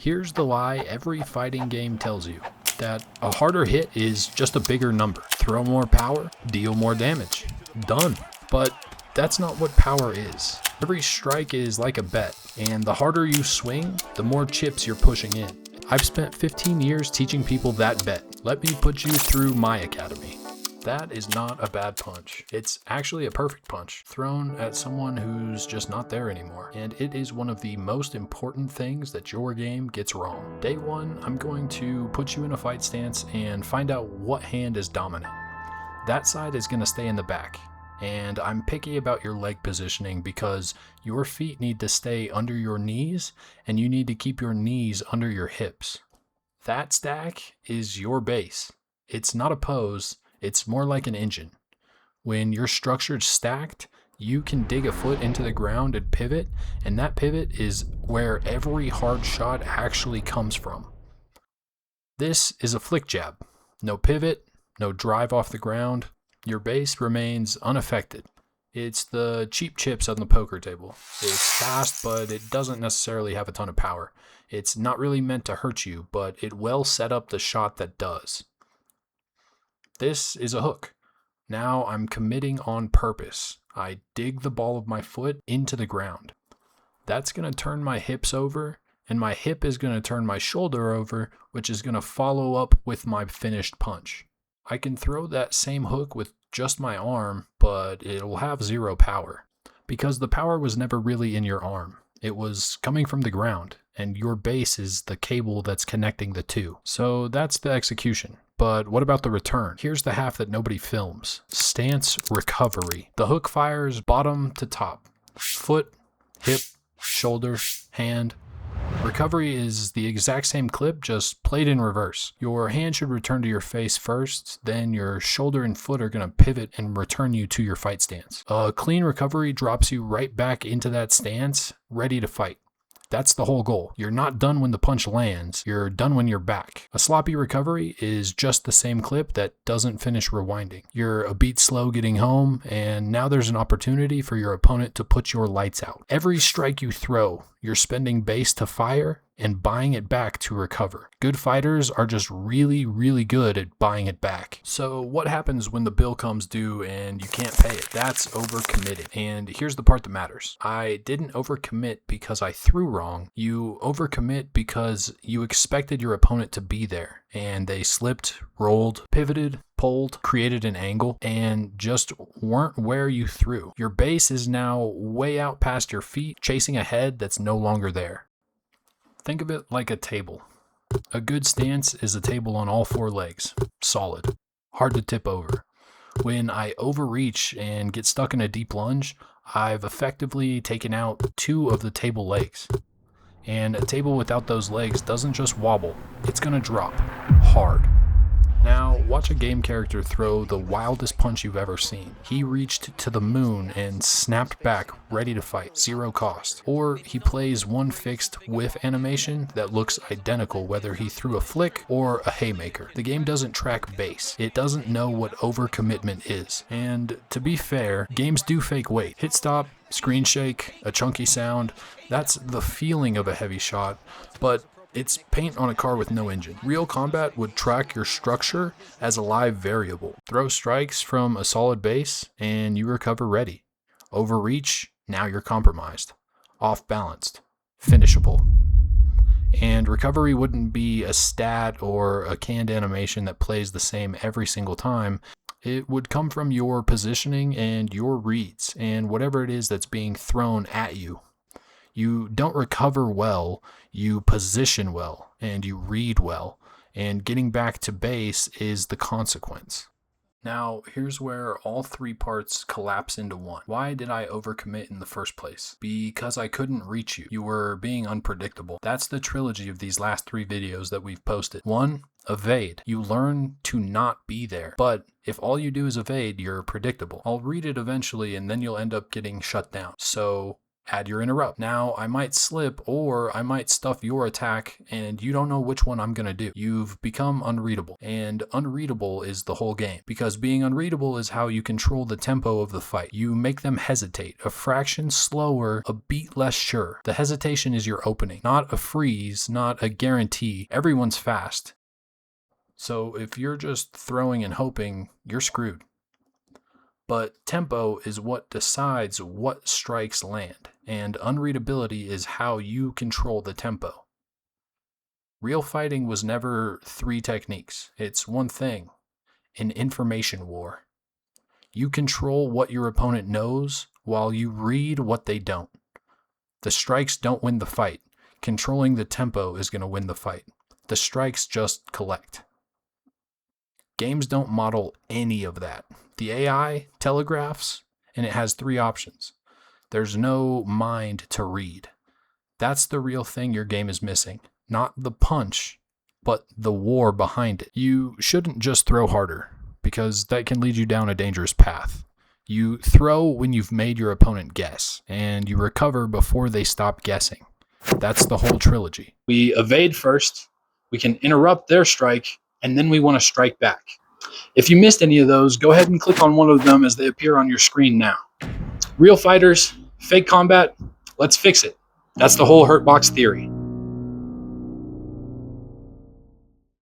Here's the lie every fighting game tells you, that a harder hit is just a bigger number. Throw more power, deal more damage. Done. But that's not what power is. Every strike is like a bet, and the harder you swing, the more chips you're pushing in. I've spent 15 years teaching people that bet. Let me put you through my academy. That is not a bad punch. It's actually a perfect punch, thrown at someone who's just not there anymore. And it is one of the most important things that your game gets wrong. Day one, I'm going to put you in a fight stance and find out what hand is dominant. That side is going to stay in the back. And I'm picky about your leg positioning because your feet need to stay under your knees and you need to keep your knees under your hips. That stack is your base. It's not a pose. It's more like an engine. When you're structured stacked, you can dig a foot into the ground and pivot, and that pivot is where every hard shot actually comes from. This is a flick jab. No pivot, no drive off the ground. Your base remains unaffected. It's the cheap chips on the poker table. It's fast, but it doesn't necessarily have a ton of power. It's not really meant to hurt you, but it will set up the shot that does. This is a hook. Now I'm committing on purpose. I dig the ball of my foot into the ground. That's going to turn my hips over, and my hip is going to turn my shoulder over, which is going to follow up with my finished punch. I can throw that same hook with just my arm, but it'll have zero power, because the power was never really in your arm. It was coming from the ground, and your base is the cable that's connecting the two. So that's the execution. But what about the return? Here's the half that nobody films. Stance recovery. The hook fires bottom to top. Foot, hip, shoulder, hand. Recovery is the exact same clip, just played in reverse. Your hand should return to your face first, then your shoulder and foot are going to pivot and return you to your fight stance. A clean recovery drops you right back into that stance, ready to fight. That's the whole goal. You're not done when the punch lands, you're done when you're back. A sloppy recovery is just the same clip that doesn't finish rewinding. You're a beat slow getting home, and now there's an opportunity for your opponent to put your lights out. Every strike you throw, you're spending base to fire and buying it back to recover. Good fighters are just really, really good at buying it back. So what happens when the bill comes due and you can't pay it? That's overcommitting. And here's the part that matters. I didn't overcommit because I threw wrong. You overcommit because you expected your opponent to be there, and they slipped, rolled, pivoted, pulled, created an angle, and just weren't where you threw. Your base is now way out past your feet, chasing a head that's no longer there. Think of it like a table. A good stance is a table on all four legs. Solid. Hard to tip over. When I overreach and get stuck in a deep lunge, I've effectively taken out two of the table legs. And a table without those legs doesn't just wobble, it's gonna drop. Hard. Now, watch a game character throw the wildest punch you've ever seen. He reached to the moon and snapped back, ready to fight, zero cost. Or he plays one fixed whiff animation that looks identical whether he threw a flick or a haymaker. The game doesn't track base. It doesn't know what overcommitment is. And to be fair, games do fake weight. Hit stop, screen shake, a chunky sound, that's the feeling of a heavy shot, but it's paint on a car with no engine. Real combat would track your structure as a live variable. Throw strikes from a solid base and you recover ready. Overreach, now you're compromised. Off balanced, finishable. And recovery wouldn't be a stat or a canned animation that plays the same every single time. It would come from your positioning and your reads and whatever it is that's being thrown at you. You don't recover well, you position well, and you read well, and getting back to base is the consequence. Now, here's where all three parts collapse into one. Why did I overcommit in the first place? Because I couldn't reach you. You were being unpredictable. That's the trilogy of these last three videos that we've posted. 1. Evade. You learn to not be there. But if all you do is evade, you're predictable. I'll read it eventually, and then you'll end up getting shut down. So Add your interrupt. Now I might slip or I might stuff your attack and you don't know which one I'm going to do. You've become unreadable, and unreadable is the whole game, because being unreadable is how you control the tempo of the fight. You make them hesitate a fraction slower, a beat less sure. The hesitation is your opening, not a freeze, not a guarantee. Everyone's fast. So if you're just throwing and hoping, you're screwed. But tempo is what decides what strikes land, and unreadability is how you control the tempo. Real fighting was never 3 techniques. It's one thing, an information war. You control what your opponent knows while you read what they don't. The strikes don't win the fight. Controlling the tempo is going to win the fight. The strikes just collect. Games don't model any of that. The AI telegraphs, and it has 3 options. There's no mind to read. That's the real thing your game is missing. Not the punch, but the war behind it. You shouldn't just throw harder, because that can lead you down a dangerous path. You throw when you've made your opponent guess, and you recover before they stop guessing. That's the whole trilogy. We evade first, we can interrupt their strike, and then we want to strike back. If you missed any of those, go ahead and click on one of them as they appear on your screen now. Real fighters, fake combat, let's fix it. That's the whole Hurtbox theory.